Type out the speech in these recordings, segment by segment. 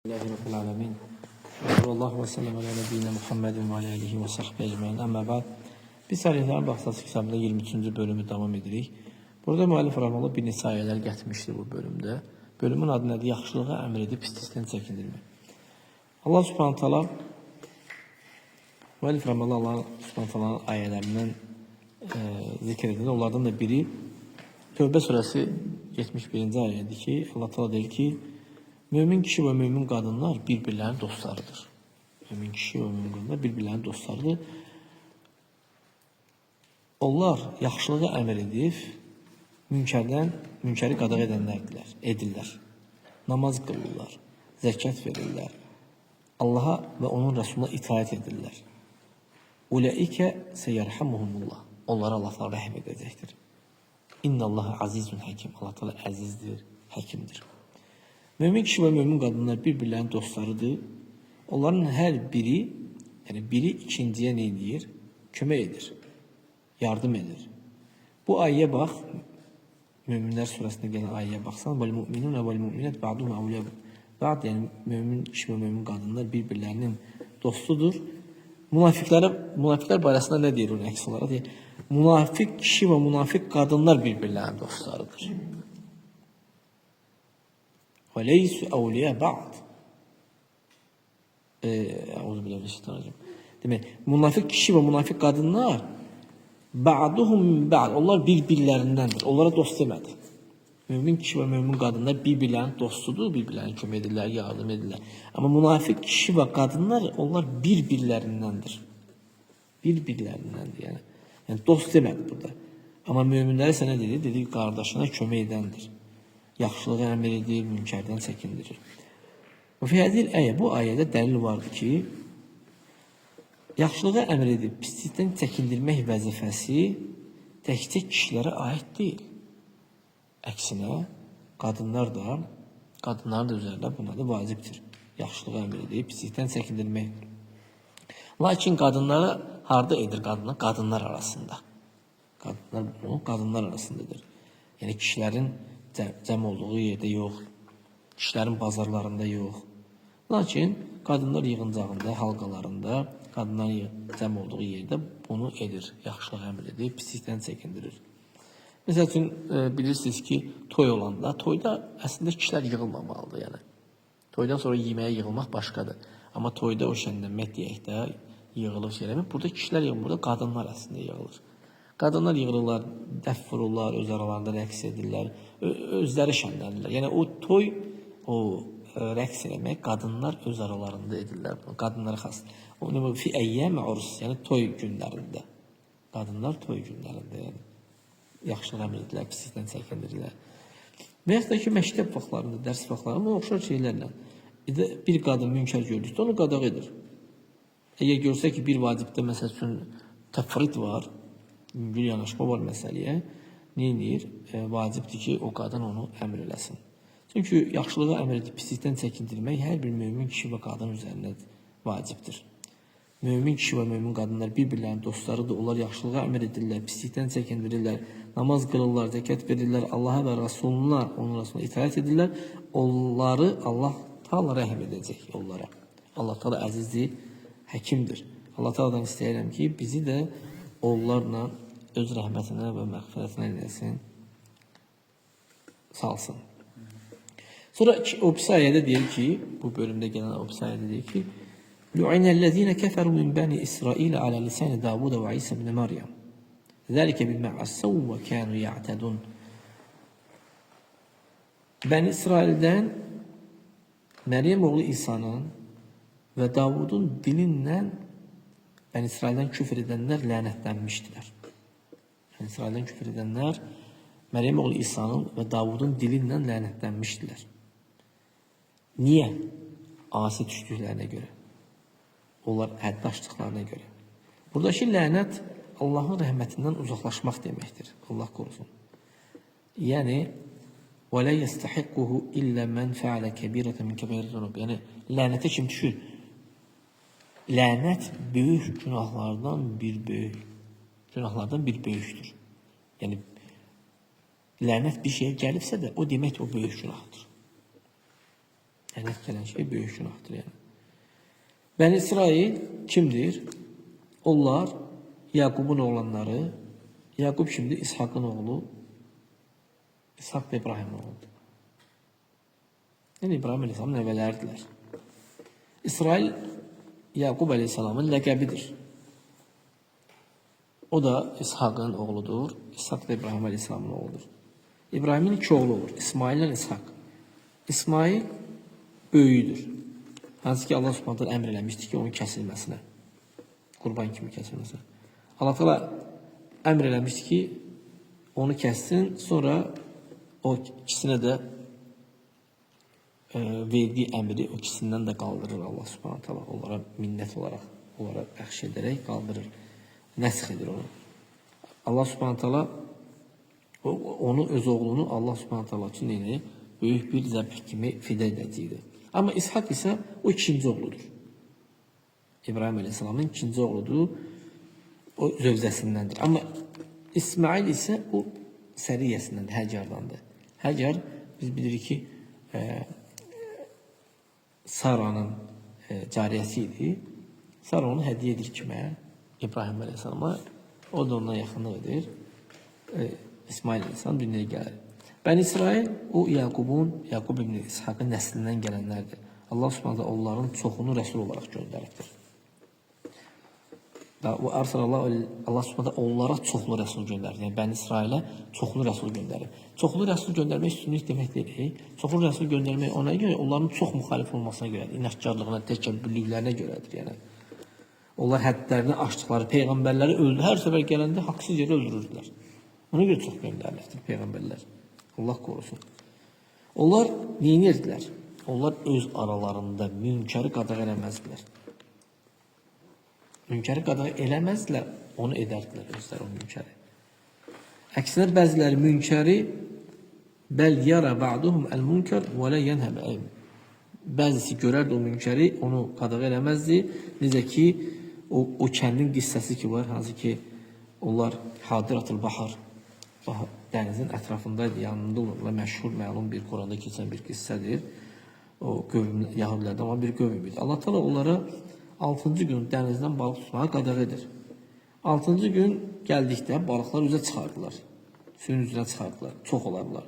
Rabbil alemin. Sallallahu ve sellem ala nebiyyina Muhammedin ve ala alihi ve sahbihi ecmaîn. Amma ba'd. Biz Salihlərin Baxsası kitabında 23-cü bölümü davam edirik. Burada müəllif rahmanullah bir neçə ayələr gətirmişdir bu bölümdə. Bölümün adı nədir? Yaxşılığa əmr edib pislikdən çəkindirmək. Allah Subhanahu taala müəllif rahmanullah Allah Subhanahu taala ayələrindən zikr edir. Onlardan da biri Tövbə surəsi 71-ci ayədir ki, Allah Taala deyir ki, mümin kişi və mümin qadınlar bir-birlərinin dostlarıdır. Mümin kişi və mümin qadınlar bir-birlərinin dostlarıdır. Onlar yaxşılığa əmr edib, münkəri qadağan edirlər. Namaz qılırlar, zəkat verirlər. Allaha və onun Rəsuluna itaat edirlər. Ulaikə seyərhamuhumullah. Onlara Allah Taala rəhm edəcəkdir. İnnallaha azizun hakim. Allah Taala əzizdir, həkimdir. Mümin kişi və mümin qadınlar bir-birlərinin dostlarıdır. Onların hər biri, yəni biri ikinciyə nə edir? Kömək edir, yardım edir. Bu ayəyə bax, Möminlər surəsində gələn ayəyə baxsan, "Vel-mu'minun vel-mu'minat ba'duhum awliya ba'd", yəni mömin kişi və mömin qadınlar bir-birlərinin dostudur. Münafiqlər barəsində nə deyir onun əks olaraq? Deyir, münafiq kişi və münafiq qadınlar bir-birlərinin dostlarıdır. وَلَيْسُ أَوْلِيَا بَعْض. Euzubillahimineşşeytanirracim. Demək, münafik kişi və münafik qadınlar ba'duhum ba'd. Onlar bir-birlərindəndir. Onlara dost demədi. Mümin kişi və mümin qadınlar bir-birlərinin dostudur, bir-birlərinə kömək edirlər, yardım edirlər. Amma münafik kişi və qadınlar onlar bir-birlərindəndir. Bir-birlərindəndir yəni. Yəni dost demədi burada. Amma möminlərə sənə dedi, qardaşına kömək edəndir. Yaxşılığa əmr edir, münkərdən çəkindirir. Və fi hədil ayə, bu ayədə dəlil vardır ki, yaxşılığa əmr edib pislikdən çəkindirmək vəzifəsi təkcə kişilərə aid deyil. Əksinə, qadınların da üzərində buna da vacibdir. Yaxşılığa əmr edib pislikdən çəkindirmək. Lakin qadınlara harda edir qadınlar? Qadınlar arasında. Qadınlar bunu qadınlar arasındadır. Yəni kişilərin cəm olduğu yerdə yox, kişilərin bazarlarında yox. Lakin qadınlar yığıncağında, halqalarında, qadınların cəm olduğu yerdə bunu edir, yaxşılıq əmr edir, pislikdən çəkindirir. Məsəl üçün, bilirsiniz ki, toy olanda, toyda əslində kişilər yığılmamalıdır. Yəni. Toydan sonra yeməyə yığılmaq başqadır. Amma toyda o şənlənmək deyək də, yığılır şeyləmək. Burada kişilər yığılmır, burada qadınlar əslində yığılır. Qadınlar yığılırlar, dəf vururlar, öz aralarında rəqs edirlər, özləri şənlənirlər. Yəni o toy, o rəqs eləmək qadınlar öz aralarında edirlər. Qadınlara xas. Onu fi əyyəm urus, yəni toy günlərində. Qadınlar toy günlərində, yəni yaxşılıq əmr edirlər, pislikdən çəkindirirlər. Və yaxud da ki, məktəb vaxtlarında, dərs vaxtlarında oxşar şeylərlə bir qadın münkər gördükdə onu qadağan edir. Əgər görsə ki, bir vacibdə məsəl üçün təfrid var, yüngül yanaşma var məsələyə, nə edir? Vacibdir ki, o qadın onu əmr eləsin. Çünki yaxşılığa əmr edib pislikdən çəkindirmək hər bir mömin kişi və qadın üzərində vacibdir. Mömin kişi və mömin qadınlar bir-birlərinin dostlarıdır. Onlar yaxşılığa əmr edirlər, pislikdən çəkindirirlər, namaz qılırlar, zəkat verirlər, Allaha və Rasuluna, onun Rasuluna itaat edirlər. Onları Allah Taala rəhm edəcək onlara. Allah Taala əzizdir, həkimdir. Allah Taala'dan istəyirəm ki, bizi də onlarla öz rəhmətinə və məğfirətinə eləsin, salsın. Sonra o pis ayədə deyir ki, bu bölümdə gələn o pis ayədə deyir ki, "Lu'inellezine keferu min bani İsrail ala lisan Davud ve İsa ibn Meryem. Zalika bima asaw ve kanu ya'tadun." Bəni İsraildən Məryəm oğlu İsa'nın və Davudun dilindən Bəni İsraildən küfr edənlər lənətlənmişdilər. Bəni İsraildən küfr edənlər Məryəm oğlu İsa'nın və Davudun dilindən lənətlənmişdilər. Niyə? Asi düşdüklərinə görə. Onlar həddi aşdıqlarına görə. Buradakı lənət Allahın rəhmətindən uzaqlaşmaq deməkdir. Allah qorusun. Yəni, وَلَا يَسْتَحِقُّهُ إِلَّا مَنْ فَعَلَ كَبِيرَةً مِنْ كَبَائِرِ الذُّنُوبِ. Yəni, lənətə kim düşür? Lənət böyük günahlardan bir böyükdür. Yəni, lənət bir şeyə gəlibsə də, o demək o böyük günahdır. Lənət gələn şey böyük günahdır yəni. Bəni İsrail kimdir? Onlar Yaqubun oğlanları. Yaqub kimdir? İshakın oğlu. İshak da İbrahim'in oğludur. Yəni İbrahim Aleyhisselamın nəvələridirlər. İsrail Yaqub Aleyhisselamın ləqəbidir. O da İshak'ın oğludur. İshak da İbrahim Aleyhisselamın oğludur. İbrahim'in iki oğlu olur. İsmail ile İshak. İsmail böyüdür. Hansı ki Allah Subhanahu taala əmr eləmişdi ki, onun kəsilməsinə. Qurban kimi kəsilməsinə. Allah Taala əmr eləmişdi ki, onu kəssin, sonra o ikisinə də verdiği əmri o ikisindən də qaldırır Allah Subhanahu taala. Onlara minnət olaraq, onlara bəxş edərək qaldırır. Nəsx edir onu. Allah Subhanahu taala onu öz oğlunu Allah Subhanahu taala üçün neyini böyük bir zəbh kimi fidə edəcəkdir. Amma İshak isə o ikinci oğludur. İbrahim Aleyhisselamın ikinci oğludur. O zövcəsindəndir. Amma İsmail isə o səriyəsindəndir, Həcardandır. Həcar biz bilirik ki, Sara'nın cariyəsi idi. Sara onu hədiyyə edir kimə? İbrahim Aleyhisselama. O da ondan yaxınlıq edir. İsmail Aleyhisselam dünyaya gəlir. Bəni İsrail o Yaqub ibn İshak'ın nəslindən gələnlərdir. Allah Subhanahu taala onların çoxunu rəsul olaraq göndəribdir. Allah Subhanahu taala onlara çoxlu rəsul göndərir. Yəni Bəni İsrailə çoxlu rəsul göndərir. Çoxlu rəsul göndərmək üstünlük demək deyil. Çoxlu rəsul göndərmək ona görə onların çox müxalif olmasına görədir. İnadkarlığına, təkəbbürlüklərinə görədir. Yəni onlar həddlərini aşdıqları peyğəmbərləri öldü. Hər səfər gələndə haqsız yerə öldürürdülər. Ona görə çox göndərilmişdir peyğəmbərlər. Allah korusun. Onlar neyirdilər? Onlar öz aralarında münkəri qadağan eləməzdilər. Münkəri qadağan eləməzdilər, onu edərdilər özləri o münkəri. Əksinə bəziləri münkəri bəl yara ba'duhum el-munkar və la yenhə bi'ayb. Bəzisi görərdi o münkəri, onu qadağan eləməzdi. Necə ki o kəndin qissəsi ki var, hansı ki onlar Hadiratul Bahar dənizin ətrafındaydı, yanında olurlar. Məşhur, məlum bir Quranda keçən bir qissədir. O qövm Yahudilərdən olan bir qövm idi. Allah Taala onlara 6-cı gün dənizdən balıq tutmağa qadağan edir. 6-cı gün gəldikdə balıqlar üzə çıxardılar. Suyun üzünə çıxardılar. Çox olarlar.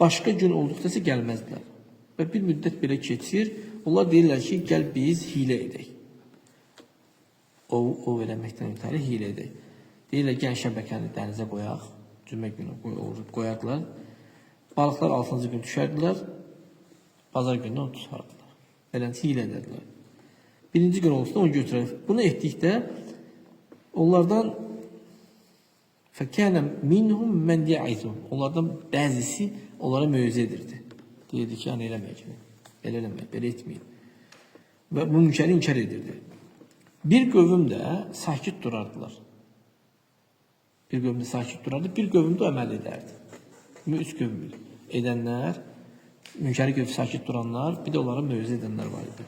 Başqa gün olduqda isə gəlməzdilər. Və bir müddət belə keçir. Onlar deyirlər ki, gəl biz hilə edək. O eləməkdən ötəri hilə edək. Deyirlər, gəl şəbəkəni dənizə qoyaq. Cümə günü qoyardılar. Balıqlar 6-cı gün düşərdilər. Bazar günü onu tutardılar. Beləncə hilə edədilər. Birinci gün olsa onu götürər. Bunu etdikdə onlardan fəkənə minhum mən yəizun. Onlardan bəzisi onlara mövzə edirdi. Deyirdi ki, yəni eləmək kimi. Belə eləmək, belə etməyin. Və bu münkəri inkar edirdi. Bir qövüm də sakit durardılar. Bir qövüm də sakit durardı, bir qövüm də əməl edərdi. Üç qövüm edənlər, münkəri qövüm sakit duranlar, bir də onlara mövzə edənlər var idi.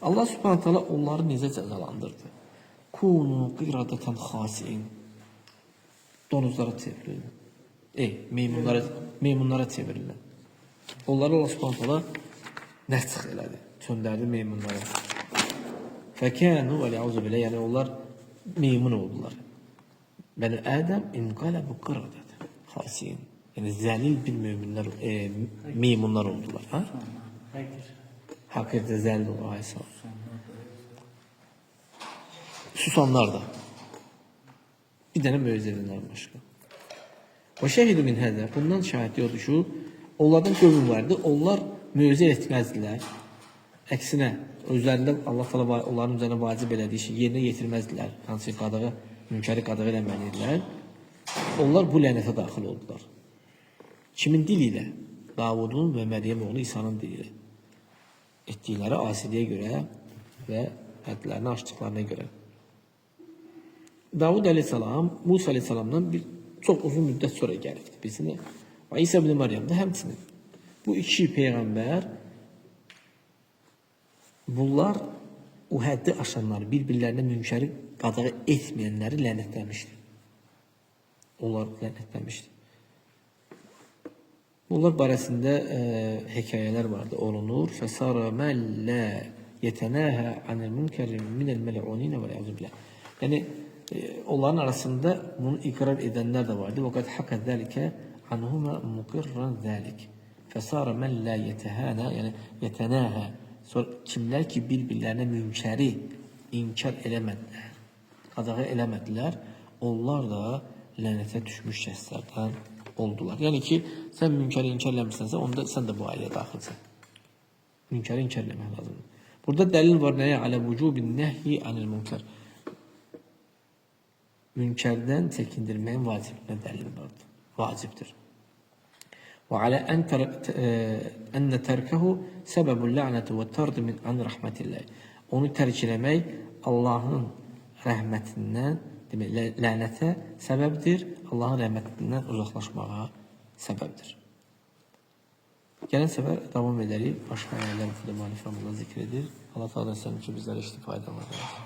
Allah Subhanahu taala onları necə cəzalandırdı? Kunu qiradatan xasiin. Donuzlara çevrilirlər. Meymunlara çevrilirlər. Onları Allah Subhanahu taala nəsx elədi, çöndərdi meymunlara. Fəkənu və li'auzu bilə, yəni onlar meymun oldular. Bəni Ədəm inqələbu qiradatan xasiin. Yəni zəlil bir meymunlar oldular. Ha? Hakikaten zəlil olur Aysa. Susanlar da. Bir dənə mövzə edinlər başqa. Və şəhidu min hədə. Bundan şahidlik odur ki, onlardan qövüm vardı. Onlar mövzə etməzdilər. Əksinə, özlərində Allah Taala onların üzərinə vacib elədiyi işi yerinə yetirməzdilər. Hansı qadağı, münkəri qadağı eləməlidirlər. Onlar bu lənətə daxil oldular. Kimin dili ilə? Davudun və Məryəm oğlu İsa'nın dili ilə. Etdikləri asiliyə görə və hədlərini aşdıqlarına görə. Davud Aleyhisselam, Musa Aleyhisselamdan çox uzun müddət sonra gəlibdi bizimlə. Və İsa ibn Məryəm də həmçinin. Bu iki peyğəmbər bunlar o həddi aşanları, bir-birlərinə münkəri qadağı etməyənləri lənətləmişdi. Onlar lənətləmişdi. Bunlar barəsində hekayələr vardı, olunur. Fəsara məllə yetənəhə anil münkəri minəl məl'unin və lə'uzubillah. Yəni, onların arasında bunu iqrar edənlər də vardı. Və qəd haqqə zəlikə anhumə muqirran zəlik. Fəsara məllə yetəhənə, yəni yetənəhə. Sonra kimlər ki, bir-birlərinə münkəri inkar eləmədilər, qadağa eləmədilər, onlar da lənətə düşmüş kəslərdən oldular. Yəni ki, sən münkəri inkar eləmirsənsə, onda sən də bu ailəyə daxilsən. Münkəri inkar eləmək lazımdır. Burada dəlil var nəyə? Alə vücubin nəhyi anil münkər. Münkərdən çəkindirməyin vacibliyinə dəlil vardır. Vacibdir. Və alə ənə tərkəhu səbəbul lənəti və tərdi min an rəhmətilləh. Onu tərk eləmək Allahın rəhmətindən, demək, lənətə səbəbdir, Allahın rəhmətindən uzaqlaşmağa səbəbdir. Gələn səfər davam edərik. Başqa ayələr burada müəllif zikr edir. Allah təala etsin ki, bizlərə faydalı olsun.